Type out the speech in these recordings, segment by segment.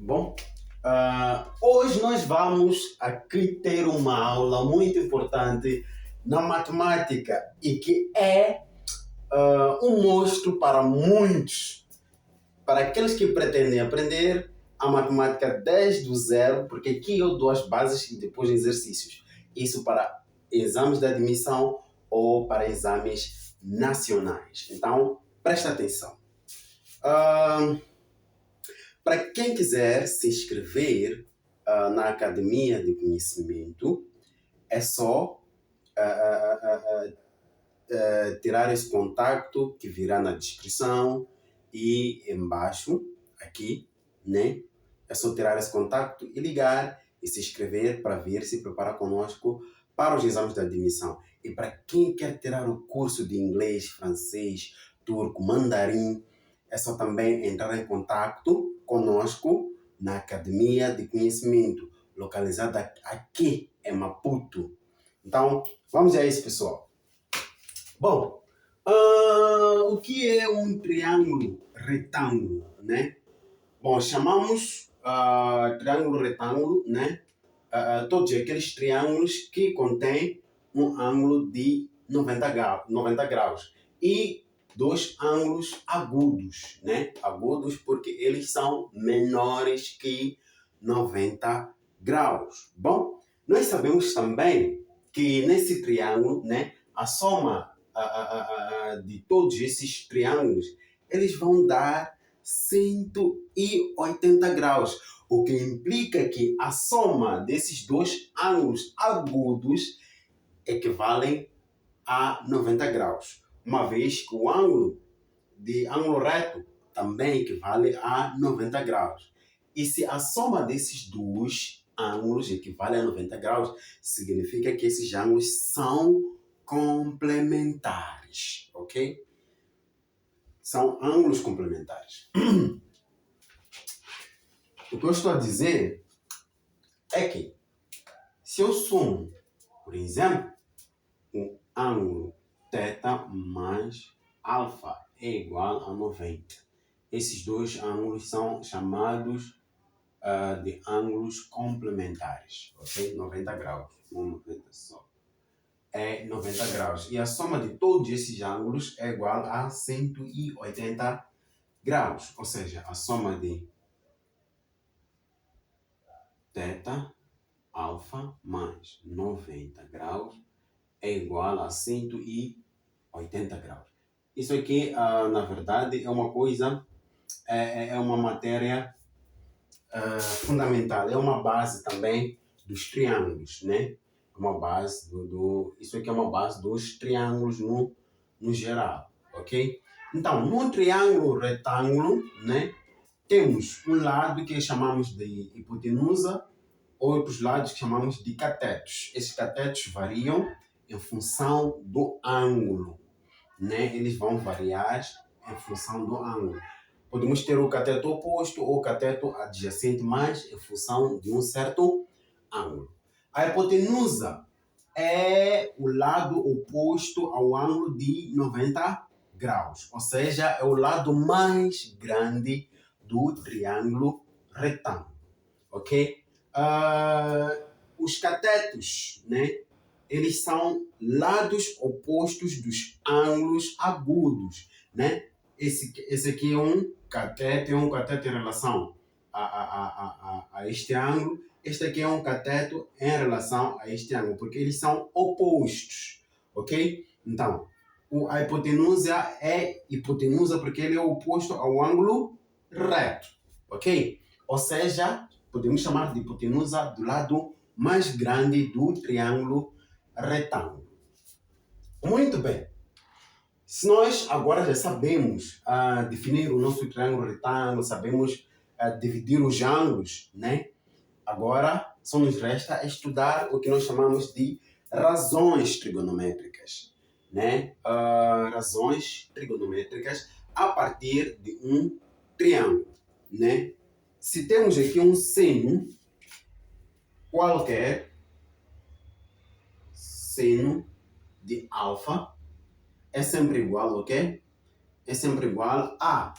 Bom, hoje nós vamos aqui ter uma aula muito importante na matemática e que é um monstro para muitos, para aqueles que pretendem aprender a matemática desde o zero, porque aqui eu dou as bases e depois exercícios. Isso para exames de admissão ou para exames nacionais. Então, presta atenção. Para quem quiser se inscrever na Academia de Conhecimento, é só tirar esse contato que virá na descrição e embaixo, aqui, né? É só tirar esse contato e ligar e se inscrever para vir se preparar conosco para os exames de admissão. E para quem quer tirar o curso de inglês, francês, turco, mandarim, é só também entrar em contato conosco na Academia de Conhecimento, localizada aqui em Maputo. Então, vamos a isso, pessoal. Bom, o que é um triângulo retângulo, né? Bom, chamamos triângulo retângulo, né? Todos aqueles triângulos que contêm um ângulo de 90 graus e dois ângulos agudos, né? Agudos porque eles são menores que 90 graus. Bom, nós sabemos também que nesse triângulo, né, a soma de todos esses triângulos, eles vão dar 180 graus, o que implica que a soma desses dois ângulos agudos equivalem a 90 graus, uma vez que o ângulo reto também equivale a 90 graus. E se a soma desses dois ângulos equivale a 90 graus, significa que esses ângulos são complementares, ok? São ângulos complementares. O que eu estou a dizer é que se eu somo, por exemplo, um ângulo θ mais alfa é igual a 90. Esses dois ângulos são chamados de ângulos complementares, ok? 90 graus, não 90 só. É 90 graus. E a soma de todos esses ângulos é igual a 180 graus. Ou seja, a soma de θ alfa mais 90 graus é igual a 180 graus. Isso aqui, na verdade, é uma coisa, é uma matéria fundamental. É uma base também dos triângulos, né? Uma base isso aqui é uma base dos triângulos no geral, ok? Então, num triângulo retângulo, né, temos um lado que chamamos de hipotenusa, outros lados que chamamos de catetos. Esses catetos variam em função do ângulo, né? Eles vão variar em função do ângulo. Podemos ter o cateto oposto ou o cateto adjacente, mas em função de um certo ângulo. A hipotenusa é o lado oposto ao ângulo de 90 graus, ou seja, é o lado mais grande do triângulo retângulo, ok? Os catetos, né? Eles são lados opostos dos ângulos agudos, né? Esse aqui é um cateto em relação a este ângulo. Este aqui é um cateto em relação a este ângulo, porque eles são opostos, ok? Então, a hipotenusa é hipotenusa porque ele é oposto ao ângulo reto, ok? Ou seja, podemos chamar de hipotenusa do lado mais grande do triângulo retângulo. Muito bem. Se nós agora já sabemos definir o nosso triângulo retângulo, sabemos dividir os ângulos, né? Agora só nos resta estudar o que nós chamamos de razões trigonométricas, né? Razões trigonométricas a partir de um triângulo, né? Se temos aqui um seno qualquer, seno de alfa é sempre igual, ok? É sempre igual a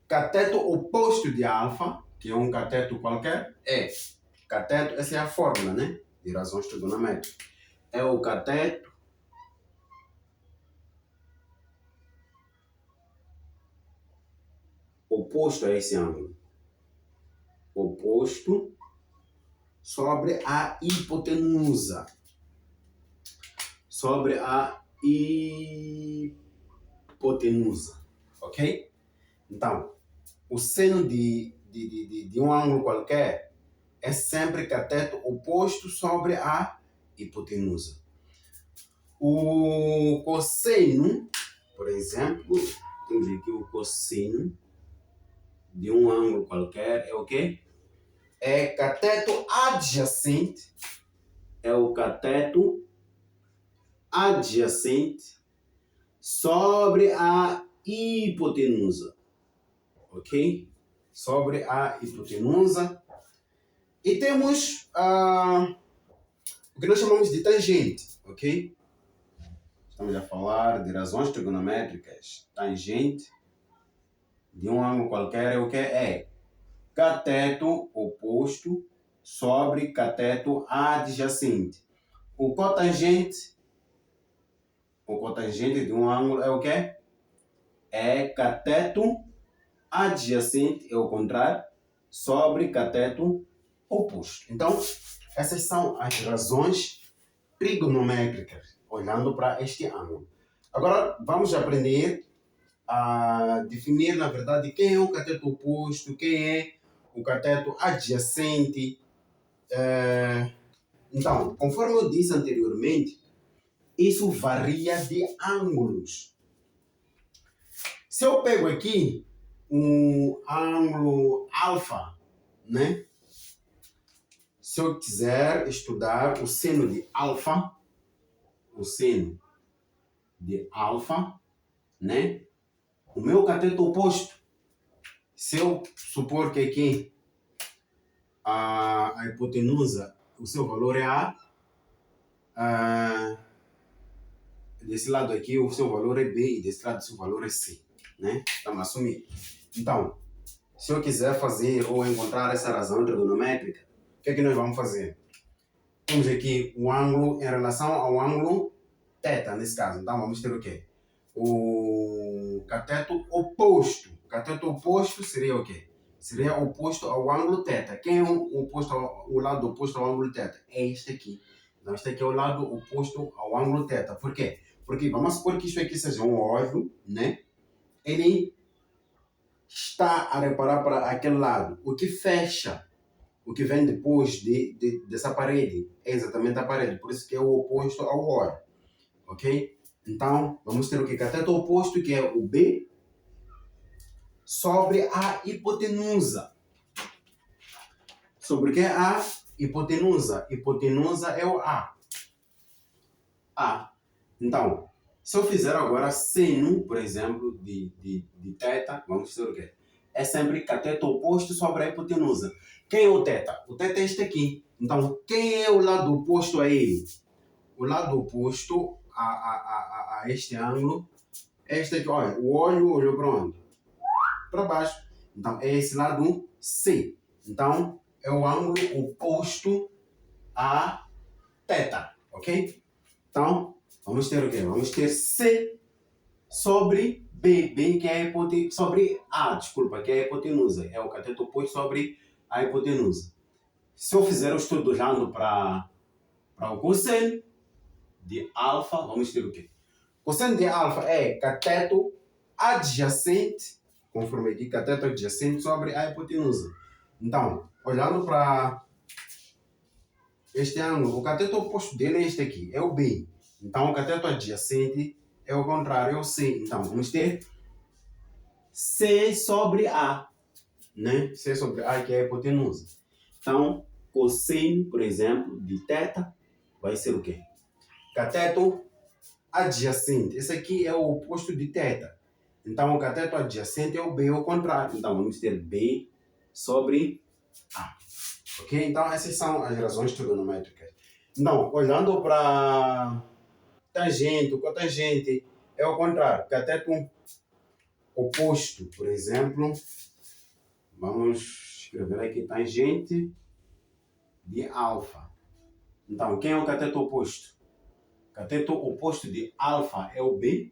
cateto oposto de alfa que é um cateto qualquer, é cateto, essa é a fórmula, né? De razões trigonométricas. É o cateto oposto a esse ângulo. Oposto sobre a hipotenusa. Sobre a hipotenusa. Ok? Então, o seno de um ângulo qualquer é sempre cateto oposto sobre a hipotenusa. O cosseno, por exemplo, temos aqui o cosseno de um ângulo qualquer, é o quê? É cateto adjacente, é o cateto adjacente sobre a hipotenusa, ok? Sobre a hipotenusa. E temos o que nós chamamos de tangente, ok? Estamos a falar de razões trigonométricas. Tangente de um ângulo qualquer é o que? É cateto oposto sobre cateto adjacente. O cotangente de um ângulo é o que? É cateto adjacente, é o contrário, sobre cateto oposto. Então, essas são as razões trigonométricas, olhando para este ângulo. Agora, vamos aprender a definir, na verdade, quem é o cateto oposto, quem é o cateto adjacente. Então, conforme eu disse anteriormente, isso varia de ângulos. Se eu pego aqui um ângulo alfa, né? Se eu quiser estudar o seno de alfa, né? O meu cateto oposto, se eu supor que aqui a hipotenusa, o seu valor é A, desse lado aqui o seu valor é B e desse lado o seu valor é C, né? Estamos assumindo. Então, se eu quiser fazer ou encontrar essa razão trigonométrica, o que é que nós vamos fazer? Temos aqui o ângulo em relação ao ângulo θ, nesse caso. Então, vamos ter o quê? O cateto oposto. O cateto oposto seria o quê? Seria oposto ao ângulo θ. Quem é o lado oposto ao ângulo θ? É este aqui. Então, este aqui é o lado oposto ao ângulo θ. Por quê? Porque vamos supor que isso aqui seja um óleo, né? Ele está a reparar para aquele lado. O que fecha, o que vem depois dessa parede, é exatamente a parede. Por isso que é o oposto ao óleo. Ok? Então, vamos ter o que? Cateto oposto, que é o B, sobre a hipotenusa. Sobre o que é a hipotenusa? Hipotenusa é o A. Então, se eu fizer agora seno, por exemplo, de θ, vamos ter o quê? É sempre cateto oposto sobre a hipotenusa. Quem é o θ? O θ é este aqui. Então, quem é o lado oposto a ele? O lado oposto a este ângulo é este aqui. Olha, o olho olhou para onde? Para baixo. Então, é esse lado C. Então, é o ângulo oposto a θ. Ok? Então, vamos ter o quê? Vamos ter C sobre B. B que é a hipotenusa. Sobre A, desculpa, que é a hipotenusa. É o cateto oposto sobre a hipotenusa. Se eu fizer o estudo olhando para o cosseno de alfa, vamos ter o quê? Cosseno de alfa é cateto adjacente, conforme aqui, cateto adjacente sobre a hipotenusa. Então, olhando para este ângulo, o cateto oposto dele é este aqui, é o B. Então, o cateto adjacente é o contrário, é o C. Então, vamos ter C sobre A, né? C sobre A, que é a hipotenusa. Então, cosseno, por exemplo, de θ, vai ser o quê? Cateto adjacente. Esse aqui é o oposto de θ. Então, o cateto adjacente é o B ao contrário. Então, vamos ter B sobre A. Ok? Então, essas são as razões trigonométricas. Então, olhando para tangente, o cotangente é o contrário. Cateto oposto, por exemplo, vamos escrever aqui tangente de alfa. Então, quem é o cateto oposto? O cateto oposto de alfa é o B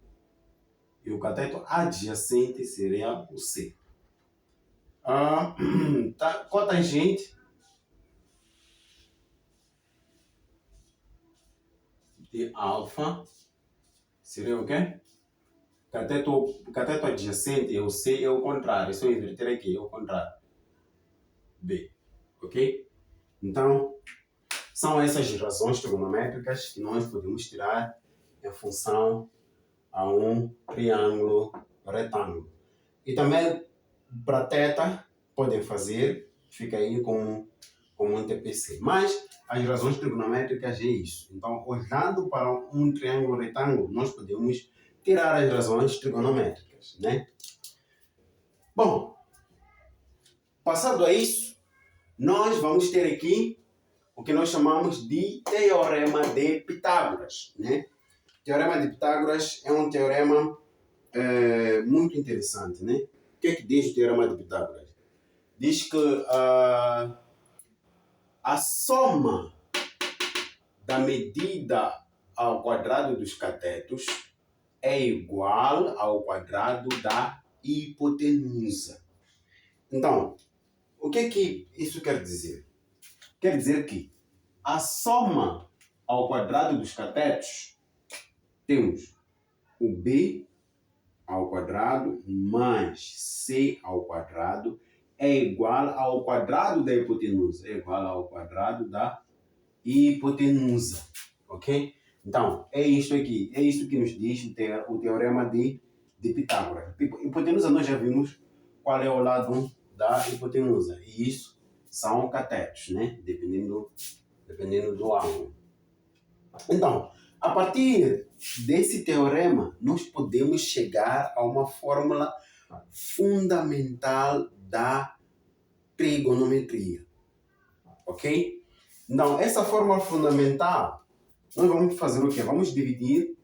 e o cateto adjacente seria o C. Cotangente de alfa seria o quê? Cateto adjacente é o C, é o contrário. É só inverter aqui, é o contrário. B. Ok? Então, são essas razões trigonométricas que nós podemos tirar em função a um triângulo retângulo. E também, para teta, podem fazer, fica aí como um TPC. Mas as razões trigonométricas é isso. Então, olhando para um triângulo retângulo, nós podemos tirar as razões trigonométricas, né? Bom, passado a isso, nós vamos ter aqui o que nós chamamos de Teorema de Pitágoras, né? O Teorema de Pitágoras é um teorema muito interessante, né? O que é que diz o Teorema de Pitágoras? Diz que a soma da medida ao quadrado dos catetos é igual ao quadrado da hipotenusa. Então, o que isso quer dizer? Quer dizer que a soma ao quadrado dos catetos, temos o B ao quadrado mais C ao quadrado é igual ao quadrado da hipotenusa, é igual ao quadrado da hipotenusa, ok? Então, é isso aqui, é isso que nos diz o teorema de Pitágoras. Hipotenusa nós já vimos qual é o lado da hipotenusa, e isso são catetos, né? Dependendo do ângulo. Então, a partir desse teorema, nós podemos chegar a uma fórmula fundamental da trigonometria, ok? Então, essa fórmula fundamental, nós vamos fazer o quê? Vamos dividir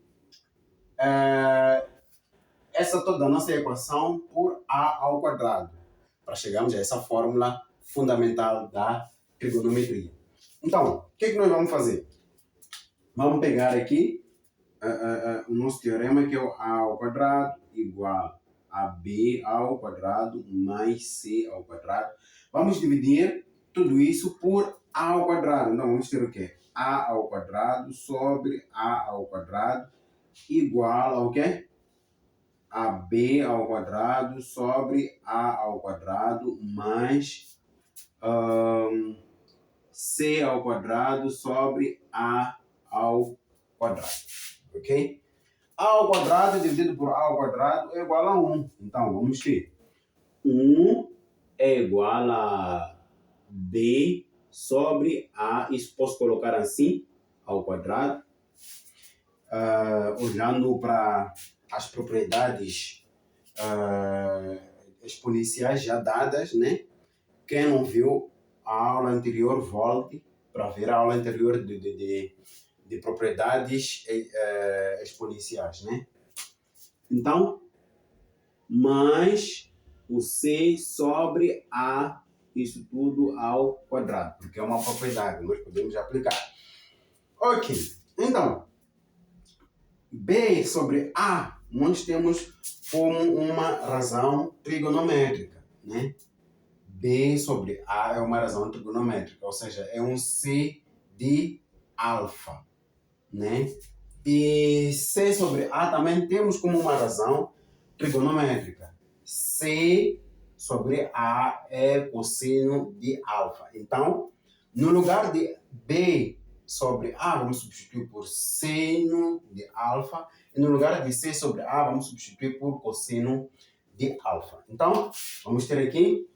essa toda a nossa equação por a ao quadrado, para chegarmos a essa fórmula fundamental da trigonometria. Então, o que nós vamos fazer? Vamos pegar aqui o nosso teorema, que é o a ao quadrado igual a b ao quadrado mais c ao quadrado. Vamos dividir tudo isso por a ao quadrado. Então, vamos ter o quê? A ao quadrado sobre a ao quadrado igual ao quê? A b ao quadrado sobre a ao quadrado mais c ao quadrado sobre a ao quadrado. Ok? A ao quadrado dividido por a ao quadrado é igual a 1. Então, vamos ter 1 é igual a b sobre a. Isso posso colocar assim, ao quadrado. Olhando para as propriedades exponenciais já dadas, né? Quem não viu a aula anterior, volte para ver a aula anterior de propriedades exponenciais, né? Então, mais o C sobre A, isso tudo ao quadrado, porque é uma propriedade, nós podemos aplicar. Ok, então, B sobre A, nós temos como uma razão trigonométrica, né? B sobre A é uma razão trigonométrica, ou seja, é um C de alfa, né? E C sobre A também temos como uma razão trigonométrica. C sobre A é cosseno de alfa. Então, no lugar de B sobre A, vamos substituir por seno de alfa. E no lugar de C sobre A, vamos substituir por cosseno de alfa. Então, vamos ter aqui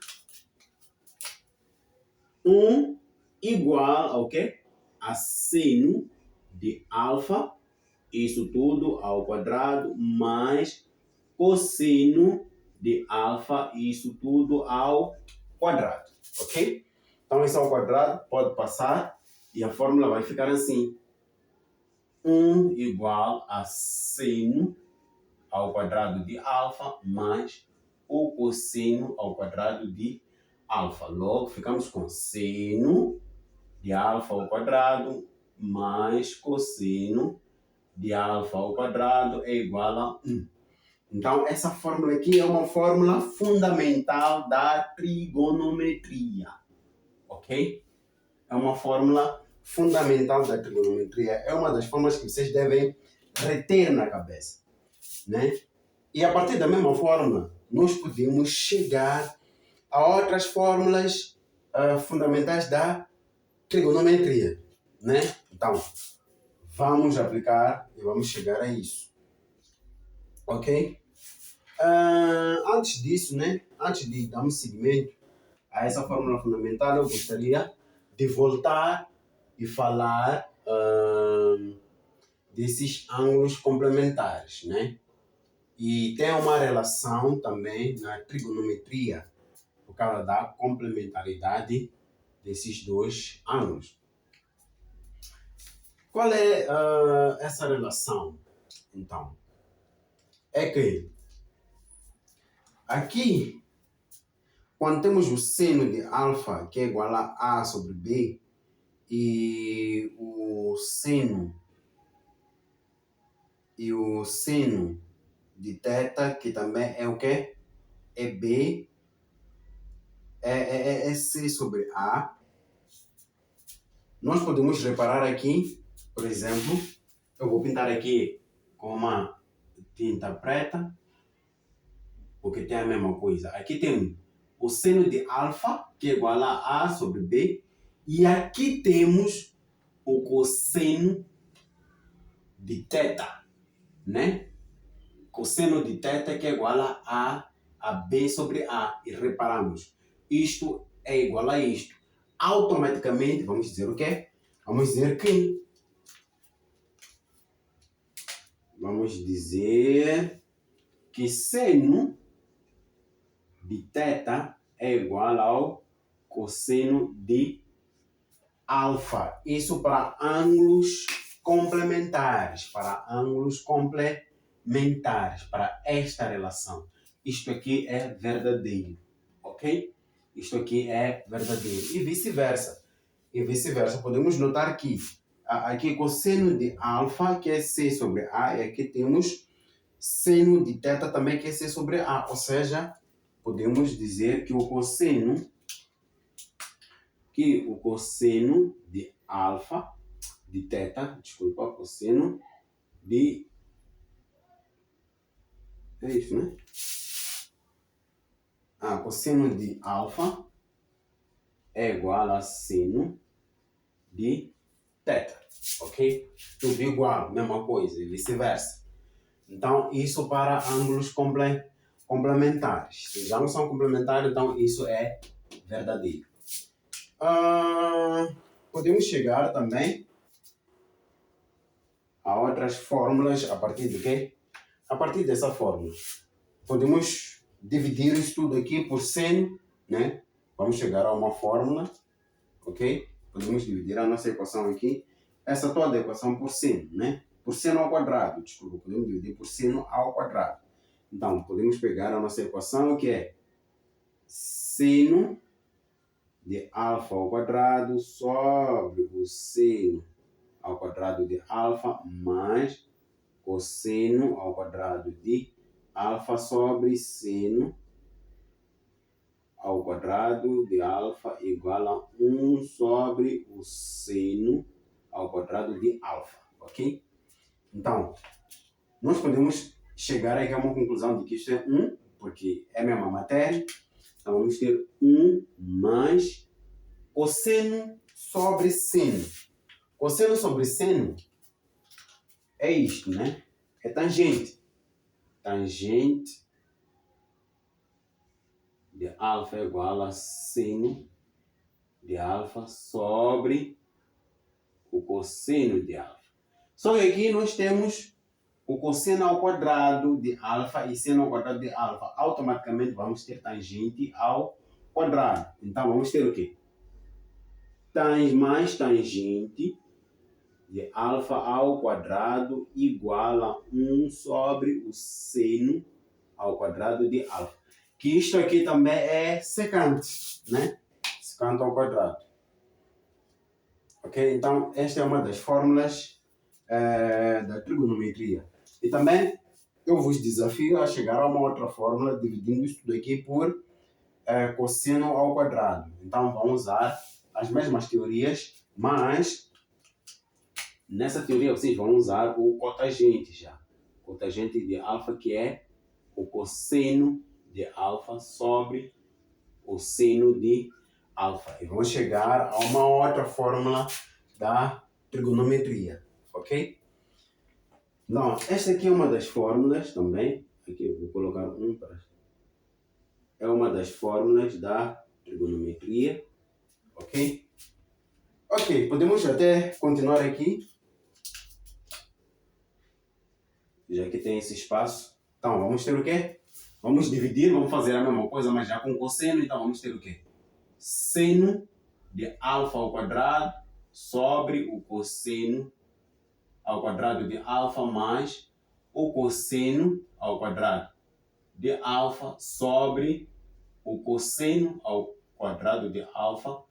1 igual ao quê? A seno de alfa, isso tudo ao quadrado, mais cosseno de alfa, isso tudo ao quadrado, ok? Então, isso ao quadrado pode passar e a fórmula vai ficar assim. 1 igual a seno ao quadrado de alfa mais o cosseno ao quadrado de alfa. Logo, ficamos com seno de alfa ao quadrado mais cosseno de alfa ao quadrado é igual a 1. Então, essa fórmula aqui é uma fórmula fundamental da trigonometria. Ok? É uma fórmula fundamental da trigonometria. É uma das fórmulas que vocês devem reter na cabeça, né? E a partir da mesma fórmula, nós podemos chegar a outras fórmulas fundamentais da trigonometria, né? Então, vamos aplicar e vamos chegar a isso. Ok? Antes disso, né? Antes de darmos seguimento a essa fórmula fundamental, eu gostaria de voltar e falar desses ângulos complementares, né? E tem uma relação também na trigonometria por causa da complementaridade desses dois ângulos. Qual é essa relação, então? É que aqui, quando temos o seno de alfa, que é igual a sobre b, e o seno de θ, que também é o quê? É b, é c sobre a. Nós podemos reparar aqui, por exemplo, eu vou pintar aqui com uma tinta preta, porque tem a mesma coisa. Aqui tem o seno de alfa, que é igual a sobre b, e aqui temos o cosseno de θ, né? Cosseno de θ que é igual a b sobre a. E reparamos, isto é igual a isto. Automaticamente, vamos dizer o quê? Vamos dizer que seno de θ é igual ao cosseno de alfa. Isso para ângulos complementares, para esta relação. Isto aqui é verdadeiro, ok? Isto aqui é verdadeiro. E vice-versa. Podemos notar que aqui cosseno de alfa, que é C sobre A, e aqui temos seno de θ também, que é C sobre A. Ou seja, podemos dizer que o cosseno de alfa, de θ, desculpa, cosseno de... É isso, né? Cosseno de alfa é igual a seno de θ, ok? Tudo igual, mesma coisa, e vice-versa. Então, isso para ângulos complementares. Se já não são complementares, então isso é verdadeiro. Podemos chegar também a outras fórmulas a partir de quê? A partir dessa fórmula. Podemos dividir isso tudo aqui por seno, né? Vamos chegar a uma fórmula, ok? Podemos dividir a nossa equação aqui, essa toda equação por seno, né? Por seno ao quadrado, desculpa, podemos dividir por seno ao quadrado. Então, podemos pegar a nossa equação que é seno de alfa ao quadrado sobre o seno ao quadrado de alfa mais cosseno ao quadrado de alfa sobre seno ao quadrado de alfa igual a 1 sobre o seno ao quadrado de alfa, ok? Então, nós podemos chegar aqui a uma conclusão de que isto é 1, porque é a mesma matéria. Então, vamos ter 1 mais cosseno sobre seno. Cosseno sobre seno é isto, né? É tangente. Tangente de alfa é igual a seno de alfa sobre o cosseno de alfa. Só que aqui nós temos o cosseno ao quadrado de alfa e seno ao quadrado de alfa. Automaticamente vamos ter tangente ao quadrado. Então vamos ter o quê? Mais tangente de alfa ao quadrado igual a 1 sobre o seno ao quadrado de alfa. que isto aqui também é secante, né? Secante ao quadrado. Ok? Então, esta é uma das fórmulas da trigonometria. E também eu vos desafio a chegar a uma outra fórmula dividindo isto tudo aqui por cosseno ao quadrado. Então, vamos usar as mesmas teorias, mas nessa teoria vocês vão usar o cotangente já. Cotangente de alfa, que é o cosseno de alfa sobre o seno de alfa. E vamos chegar a uma outra fórmula da trigonometria, ok? Então, esta aqui é uma das fórmulas também. Aqui eu vou colocar um para... É uma das fórmulas da trigonometria, ok? Ok, podemos até continuar aqui, já que tem esse espaço. Então, vamos ter o quê? Vamos dividir, vamos fazer a mesma coisa, mas já com cosseno. Então, vamos ter o quê? Seno de alfa ao quadrado sobre o cosseno ao quadrado de alfa mais o cosseno ao quadrado de alfa sobre o cosseno ao quadrado de alfa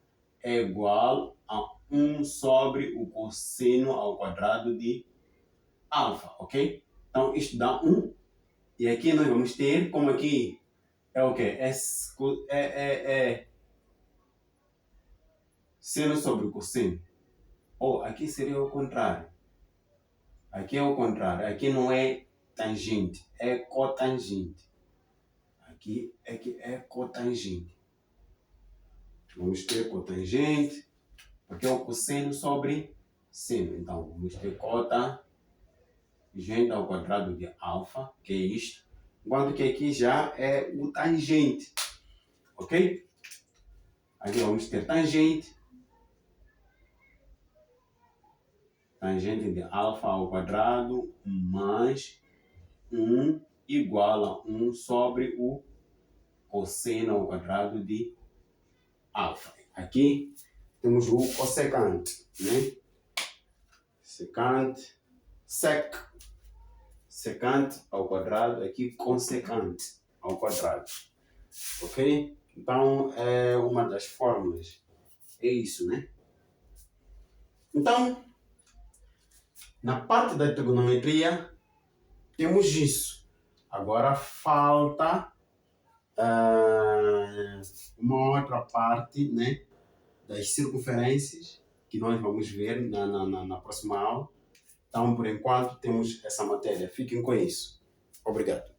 é igual a 1 sobre o cosseno ao quadrado de alfa, ok? Então, isto dá 1. E aqui nós vamos ter, como aqui é o quê? É seno sobre o cosseno. Ou aqui seria o contrário. Aqui é o contrário. Aqui não é tangente, é cotangente. Aqui é que é cotangente. Vamos ter cotangente, porque é o cosseno sobre seno. Então, vamos ter cotangente ao quadrado de alfa, que é isto. Enquanto que aqui já é o tangente. Ok? Aqui vamos ter tangente. Tangente de alfa ao quadrado mais 1 igual a 1 sobre o cosseno ao quadrado de alfa. Aqui temos o cossecante, né? Secante, secante ao quadrado, aqui consecante ao quadrado. Ok? Então, é uma das fórmulas. É isso, né? Então, na parte da trigonometria, temos isso. Agora falta uma outra parte, né, das circunferências, que nós vamos ver na próxima aula. Então, por enquanto, temos essa matéria. Fiquem com isso. Obrigado.